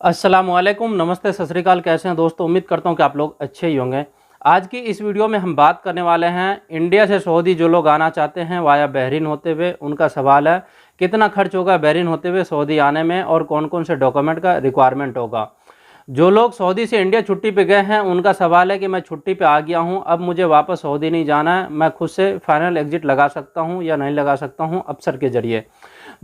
अस्सलामुअलैकुम, नमस्ते, सत श्री अकाल। कैसे हैं दोस्तों? उम्मीद करता हूं कि आप लोग अच्छे ही होंगे। आज की इस वीडियो में हम बात करने वाले हैं इंडिया से सऊदी जो लोग आना चाहते हैं वाया बहरीन होते हुए, उनका सवाल है कितना खर्च होगा बहरीन होते हुए सऊदी आने में और कौन कौन से डॉक्यूमेंट का रिक्वायरमेंट होगा। जो लोग सऊदी से इंडिया छुट्टी पे गए हैं उनका सवाल है कि मैं छुट्टी पे आ गया हूं, अब मुझे वापस सऊदी नहीं जाना है, मैं खुद से फाइनल एग्जिट लगा सकता हूं या नहीं लगा सकता हूं अफसर के जरिए।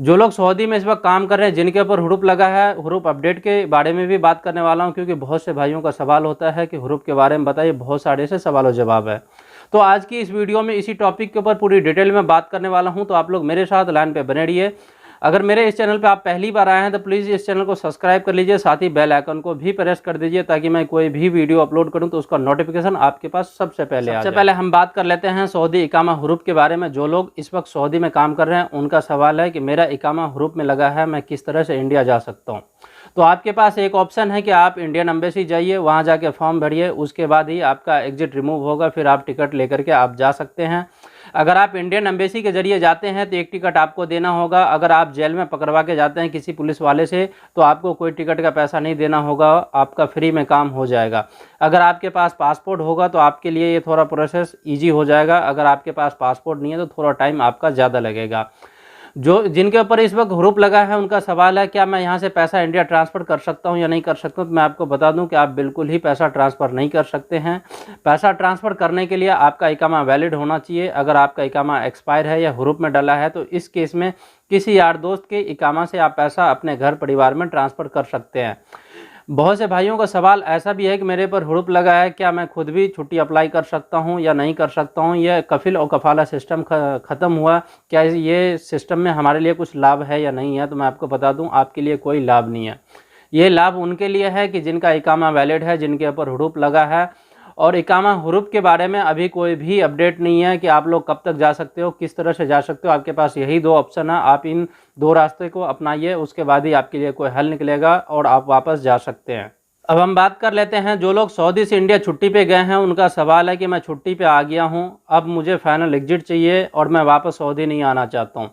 जो लोग सऊदी में इस वक्त काम कर रहे हैं जिनके ऊपर हुरूप लगा है, हुरूप अपडेट के बारे में भी बात करने वाला हूं, क्योंकि बहुत से भाइयों का सवाल होता है कि हुरूप के बारे में बताइए। बहुत सारे से सवाल और जवाब है, तो आज की इस वीडियो में इसी टॉपिक के ऊपर पूरी डिटेल में बात करने वाला हूं। तो आप लोग मेरे साथ लाइन पे बने रहिए। अगर मेरे इस चैनल पे आप पहली बार आए हैं तो प्लीज़ इस चैनल को सब्सक्राइब कर लीजिए, साथ ही बेल आइकन को भी प्रेस कर दीजिए ताकि मैं कोई भी वीडियो अपलोड करूं तो उसका नोटिफिकेशन आपके पास सबसे पहले आ जाए। सबसे पहले हम बात कर लेते हैं सऊदी इकामा हुरूप के बारे में। जो लोग इस वक्त सऊदी में काम कर रहे हैं उनका सवाल है कि मेरा इकामा हुरूप में लगा है, मैं किस तरह से इंडिया जा सकता हूँ। तो आपके पास एक ऑप्शन है कि आप इंडियन एम्बेसी जाइए, वहाँ जाके फॉर्म भरिए, उसके बाद ही आपका एग्जिट रिमूव होगा, फिर आप टिकट लेकर के आप जा सकते हैं। अगर आप इंडियन एम्बेसी के जरिए जाते हैं तो एक टिकट आपको देना होगा। अगर आप जेल में पकड़वा के जाते हैं किसी पुलिस वाले से तो आपको कोई टिकट का पैसा नहीं देना होगा, आपका फ्री में काम हो जाएगा। अगर आपके पास पासपोर्ट होगा तो आपके लिए ये थोड़ा प्रोसेस ईजी हो जाएगा। अगर आपके पास पासपोर्ट नहीं है तो थोड़ा टाइम आपका ज़्यादा लगेगा। जो जिनके ऊपर इस वक्त हुरूप लगा है उनका सवाल है क्या मैं यहाँ से पैसा इंडिया ट्रांसफ़र कर सकता हूँ या नहीं कर सकता हूँ। तो मैं आपको बता दूँ कि आप बिल्कुल ही पैसा ट्रांसफ़र नहीं कर सकते हैं। पैसा ट्रांसफ़र करने के लिए आपका इकामा वैलिड होना चाहिए। अगर आपका इकामा एक्सपायर है या हुरूप में डला है तो इस केस में किसी यार दोस्त के इकामा से आप पैसा अपने घर परिवार में ट्रांसफ़र कर सकते हैं। बहुत से भाइयों का सवाल ऐसा भी है कि मेरे पर हुरूप लगा है, क्या मैं खुद भी छुट्टी अप्लाई कर सकता हूं या नहीं कर सकता हूं। यह कफिल और कफाला सिस्टम ख़त्म हुआ, क्या ये सिस्टम में हमारे लिए कुछ लाभ है या नहीं है। तो मैं आपको बता दूं आपके लिए कोई लाभ नहीं है। ये लाभ उनके लिए है कि जिनका इकामा वैलिड है, जिनके ऊपर हुरूप लगा है। और इकामा हुरूप के बारे में अभी कोई भी अपडेट नहीं है कि आप लोग कब तक जा सकते हो, किस तरह से जा सकते हो। आपके पास यही दो ऑप्शन है, आप इन दो रास्ते को अपनाइए, उसके बाद ही आपके लिए कोई हल निकलेगा और आप वापस जा सकते हैं। अब हम बात कर लेते हैं जो लोग सऊदी से इंडिया छुट्टी पे गए हैं उनका सवाल है कि मैं छुट्टी पे आ गया हूं, अब मुझे फाइनल एग्जिट चाहिए और मैं वापस सऊदी नहीं आना चाहता हूं।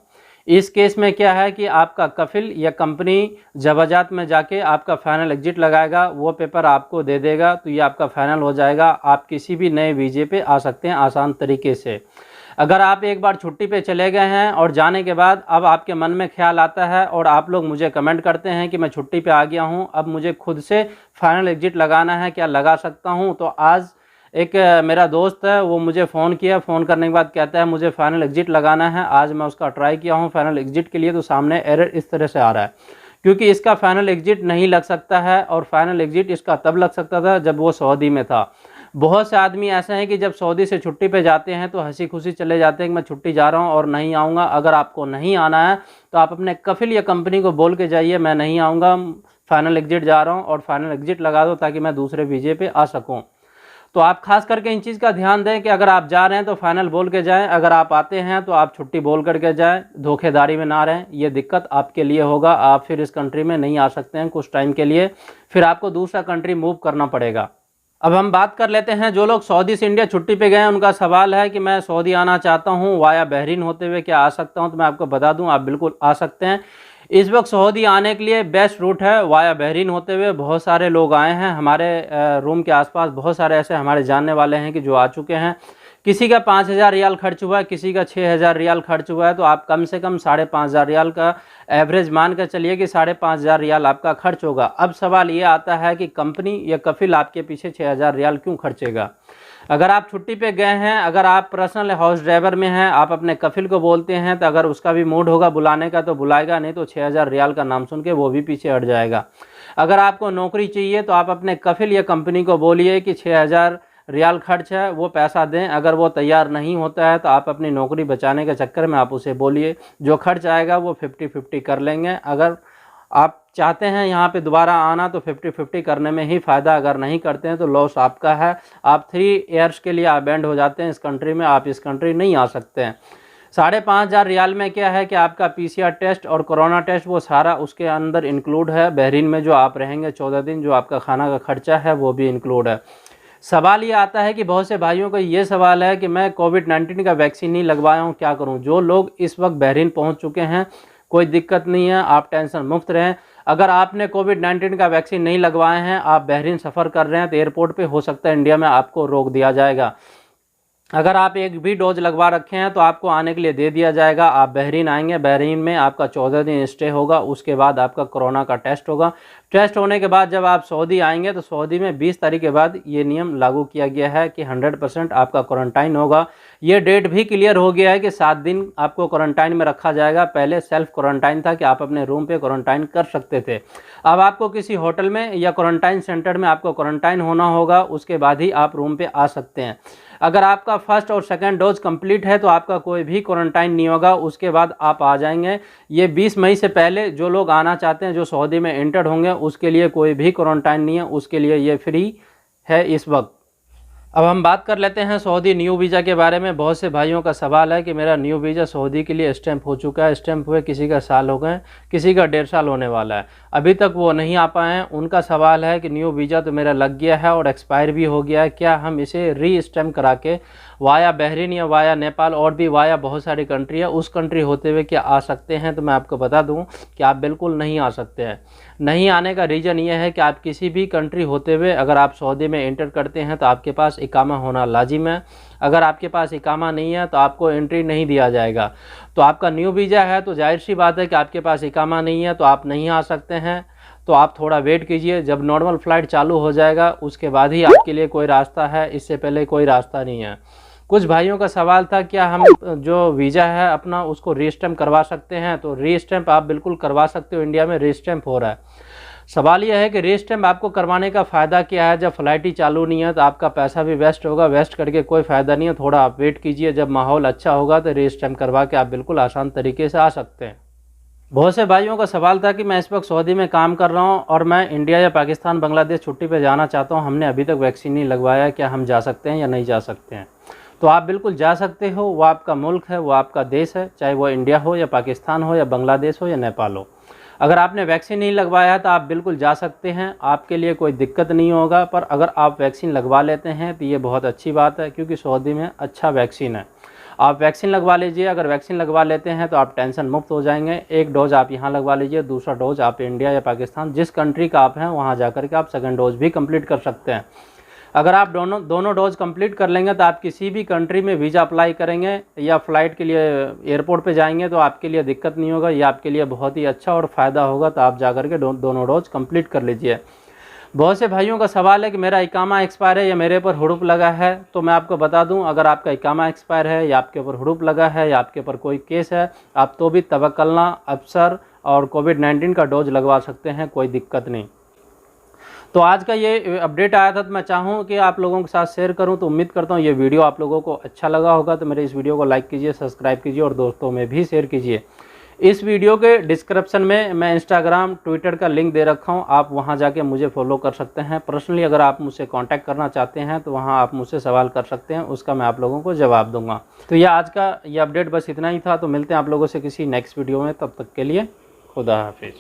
इस केस में क्या है कि आपका कफिल या कंपनी जवाजात में जाके आपका फाइनल एग्जिट लगाएगा, वो पेपर आपको दे देगा, तो ये आपका फाइनल हो जाएगा। आप किसी भी नए वीज़े पे आ सकते हैं आसान तरीके से। अगर आप एक बार छुट्टी पे चले गए हैं और जाने के बाद अब आपके मन में ख्याल आता है और आप लोग मुझे कमेंट करते हैं कि मैं छुट्टी पे आ गया हूं, अब मुझे खुद से फाइनल एग्जिट लगाना है, क्या लगा सकता हूं। तो आज एक मेरा दोस्त है, वो मुझे फ़ोन किया, फ़ोन करने के बाद कहता है मुझे फ़ाइनल एग्जिट लगाना है। आज मैं उसका ट्राई किया हूँ फाइनल एग्जिट के लिए, तो सामने एरर इस तरह से आ रहा है क्योंकि इसका फाइनल एग्जिट नहीं लग सकता है। और फाइनल एग्जिट इसका तब लग सकता था जब वो सऊदी में था। बहुत से आदमी ऐसे हैं कि जब सऊदी से छुट्टी पे जाते हैं तो हंसी खुशी चले जाते हैं कि मैं छुट्टी जा रहा हूँ और नहीं आऊँगा। अगर आपको नहीं आना है तो आप अपने कफिल या कंपनी को बोल के जाइए मैं नहीं आऊँगा, फाइनल एग्जिट जा रहा हूँ, और फाइनल एग्जिट लगा दो ताकि मैं दूसरे वीज़े पे आ सकूँ। तो आप खास करके इन चीज़ का ध्यान दें कि अगर आप जा रहे हैं तो फाइनल बोल के जाएं, अगर आप आते हैं तो आप छुट्टी बोल करके जाएं, धोखेधारी में ना रहें। ये दिक्कत आपके लिए होगा, आप फिर इस कंट्री में नहीं आ सकते हैं कुछ टाइम के लिए, फिर आपको दूसरा कंट्री मूव करना पड़ेगा। अब हम बात कर लेते हैं जो लोग सऊदी से इंडिया छुट्टी पे गए हैं उनका सवाल है कि मैं सऊदी आना चाहता हूँ वाया बहरीन होते हुए, क्या आ सकता हूँ। तो मैं आपको बता दूँ आप बिल्कुल आ सकते हैं। इस वक्त सऊदी आने के लिए बेस्ट रूट है वाया बहरीन होते हुए। बहुत सारे लोग आए हैं, हमारे रूम के आसपास बहुत सारे ऐसे हमारे जानने वाले हैं कि जो आ चुके हैं। किसी का 5,000 रियाल खर्च हुआ है, किसी का 6,000 रियाल खर्च हुआ है। तो आप कम से कम 5,500 रियाल का एवरेज मान कर चलिए कि 5,500 रियाल आपका खर्च होगा। अब सवाल ये आता है कि कंपनी या कफिल आपके पीछे 6,000 रियाल क्यों खर्चेगा। अगर आप छुट्टी पे गए हैं, अगर आप पर्सनल हाउस ड्राइवर में हैं, आप अपने कफिल को बोलते हैं तो अगर उसका भी मूड होगा बुलाने का तो बुलाएगा, नहीं तो 6,000 रियाल का नाम सुन के वो भी पीछे हट जाएगा। अगर आपको नौकरी चाहिए तो आप अपने कफिल या कंपनी को बोलिए कि 6,000 रियाल खर्च है, वो पैसा दें। अगर वो तैयार नहीं होता है तो आप अपनी नौकरी बचाने के चक्कर में आप उसे बोलिए, जो खर्च आएगा वो 50-50 कर लेंगे। अगर आप चाहते हैं यहाँ पे दोबारा आना तो 50-50 करने में ही फ़ायदा, अगर नहीं करते हैं तो लॉस आपका है। आप 3 ईयर्स के लिए आप बैंड हो जाते हैं इस कंट्री में, आप इस कंट्री नहीं आ सकते हैं। 5,500 रियाल में क्या है कि आपका PCR टेस्ट और कोरोना टेस्ट वो सारा उसके अंदर इंक्लूड है। बहरीन में जो आप रहेंगे 14 दिन, जो आपका खाना का खर्चा है वो भी इंक्लूड है। सवाल ये आता है कि बहुत से भाइयों को ये सवाल है कि मैं कोविड-19 का वैक्सीन नहीं लगवाया हूँ, क्या करूँ। जो लोग इस वक्त बहरीन पहुँच चुके हैं कोई दिक्कत नहीं है, आप टेंशन मुक्त रहें। अगर आपने कोविड-19 का वैक्सीन नहीं लगवाए हैं, आप बहरीन सफ़र कर रहे हैं तो एयरपोर्ट पे हो सकता है इंडिया में आपको रोक दिया जाएगा। अगर आप एक भी डोज लगवा रखे हैं तो आपको आने के लिए दे दिया जाएगा। आप बहरीन आएंगे, बहरीन में आपका 14 दिन स्टे होगा, उसके बाद आपका कोरोना का टेस्ट होगा। टेस्ट होने के बाद जब आप सऊदी आएंगे तो सऊदी में 20 तारीख के बाद ये नियम लागू किया गया है कि 100% आपका क्वारंटाइन होगा। ये डेट भी क्लियर हो गया है कि 7 दिन आपको क्वारंटाइन में रखा जाएगा। पहले सेल्फ क्वारंटाइन था कि आप अपने रूम पे क्वारंटाइन कर सकते थे। अब आपको किसी होटल में या क्वारंटाइन सेंटर में आपको क्वारंटाइन होना होगा, उसके बाद ही आप रूम पे आ सकते हैं। अगर आपका फर्स्ट और सेकंड डोज कंप्लीट है तो आपका कोई भी क्वारंटाइन नहीं होगा, उसके बाद आप आ जाएंगे। ये 20 मई से पहले जो लोग आना चाहते हैं, जो सऊदी में एंटर्ड होंगे, उसके लिए कोई भी क्वारंटाइन नहीं है, उसके लिए ये फ्री है इस वक्त। अब हम बात कर लेते हैं सऊदी न्यू वीज़ा के बारे में। बहुत से भाइयों का सवाल है कि मेरा न्यू वीज़ा सऊदी के लिए स्टैंप हो चुका है, स्टैंप हुए किसी का साल हो गए, किसी का 1.5 साल होने वाला है, अभी तक वो नहीं आ पाए हैं। उनका सवाल है कि न्यू वीज़ा तो मेरा लग गया है और एक्सपायर भी हो गया है, क्या हम इसे री स्टैंप करा के वाया बहरीन या वाया नेपाल और भी वाया बहुत सारी कंट्री है, उस कंट्री होते हुए क्या आ सकते हैं? तो मैं आपको बता दूं कि आप बिल्कुल नहीं आ सकते हैं। नहीं आने का रीज़न ये है कि आप किसी भी कंट्री होते हुए अगर आप सऊदी में एंटर करते हैं तो आपके पास इकामा होना लाजिम है। अगर आपके पास इकामा नहीं है तो आपको एंट्री नहीं दिया जाएगा। तो आपका न्यू वीज़ा है तो जाहिर सी बात है कि आपके पास इकामा नहीं है तो आप नहीं आ सकते हैं। तो आप थोड़ा वेट कीजिए, जब नॉर्मल फ़्लाइट चालू हो जाएगा उसके बाद ही आपके लिए कोई रास्ता है, इससे पहले कोई रास्ता नहीं है। कुछ भाइयों का सवाल था क्या हम जो वीज़ा है अपना उसको रीस्टैंप करवा सकते हैं? तो रीस्टैंप आप बिल्कुल करवा सकते हो, इंडिया में रीस्टैंप हो रहा है। सवाल यह है कि रीस्टैंप आपको करवाने का फ़ायदा क्या है? जब फ़्लाइट ही चालू नहीं है तो आपका पैसा भी वेस्ट होगा, वेस्ट करके कोई फ़ायदा नहीं है। थोड़ा आप वेट कीजिए, जब माहौल अच्छा होगा तो रीस्टैंप करवा के आप बिल्कुल आसान तरीके से आ सकते हैं। बहुत से भाइयों का सवाल था कि मैं इस वक्त सऊदी में काम कर रहा हूं और मैं इंडिया या पाकिस्तान, बांग्लादेश छुट्टी पे जाना चाहता हूं, हमने अभी तक वैक्सीन नहीं लगवाया, क्या हम जा सकते हैं या नहीं जा सकते हैं? तो आप बिल्कुल जा सकते हो, वो आपका मुल्क है, वो आपका देश है, चाहे वो इंडिया हो या पाकिस्तान हो या बांग्लादेश हो या नेपाल हो। अगर आपने वैक्सीन नहीं लगवाया है तो आप बिल्कुल जा सकते हैं, आपके लिए कोई दिक्कत नहीं होगा। पर अगर आप वैक्सीन लगवा लेते हैं तो ये बहुत अच्छी बात है, क्योंकि सऊदी में अच्छा वैक्सीन है। आप वैक्सीन लगवा लीजिए, अगर वैक्सीन लगवा लेते हैं तो आप टेंशन मुक्त हो जाएंगे। एक डोज़ आप यहाँ लगवा लीजिए, दूसरा डोज़ आप इंडिया या पाकिस्तान जिस कंट्री का आप हैं वहाँ जा कर के आप सेकंड डोज़ भी कंप्लीट कर सकते हैं। अगर आप दोनों डोज कंप्लीट कर लेंगे तो आप किसी भी कंट्री में वीज़ा अप्लाई करेंगे या फ़्लाइट के लिए एयरपोर्ट पे जाएंगे तो आपके लिए दिक्कत नहीं होगा, ये आपके लिए बहुत ही अच्छा और फ़ायदा होगा। तो आप जा कर के दोनों डोज कंप्लीट कर लीजिए। बहुत से भाइयों का सवाल है कि मेरा इकामा एक्सपायर है या मेरे ऊपर हुड़ूप लगा है। तो मैं आपको बता दूं, अगर आपका इकामा एक्सपायर है या आपके ऊपर हुड़ूप लगा है या आपके ऊपर कोई केस है, आप तो भी तवक्कलना अफसर और कोविड-19 का डोज लगवा सकते हैं, कोई दिक्कत नहीं। तो आज का ये अपडेट आया था तो मैं चाहूँ कि आप लोगों के साथ शेयर करूँ। तो उम्मीद करता हूँ ये वीडियो आप लोगों को अच्छा लगा होगा। तो मेरे इस वीडियो को लाइक कीजिए, सब्सक्राइब कीजिए और दोस्तों में भी शेयर कीजिए। इस वीडियो के डिस्क्रिप्शन में मैं इंस्टाग्राम, ट्विटर का लिंक दे रखा हूँ, आप वहाँ जाके मुझे फॉलो कर सकते हैं। पर्सनली अगर आप मुझसे कांटेक्ट करना चाहते हैं तो वहाँ आप मुझसे सवाल कर सकते हैं, उसका मैं आप लोगों को जवाब दूंगा। तो यह आज का ये अपडेट बस इतना ही था। तो मिलते हैं आप लोगों से किसी नेक्स्ट वीडियो में, तब तक के लिए खुदा हाफिज़।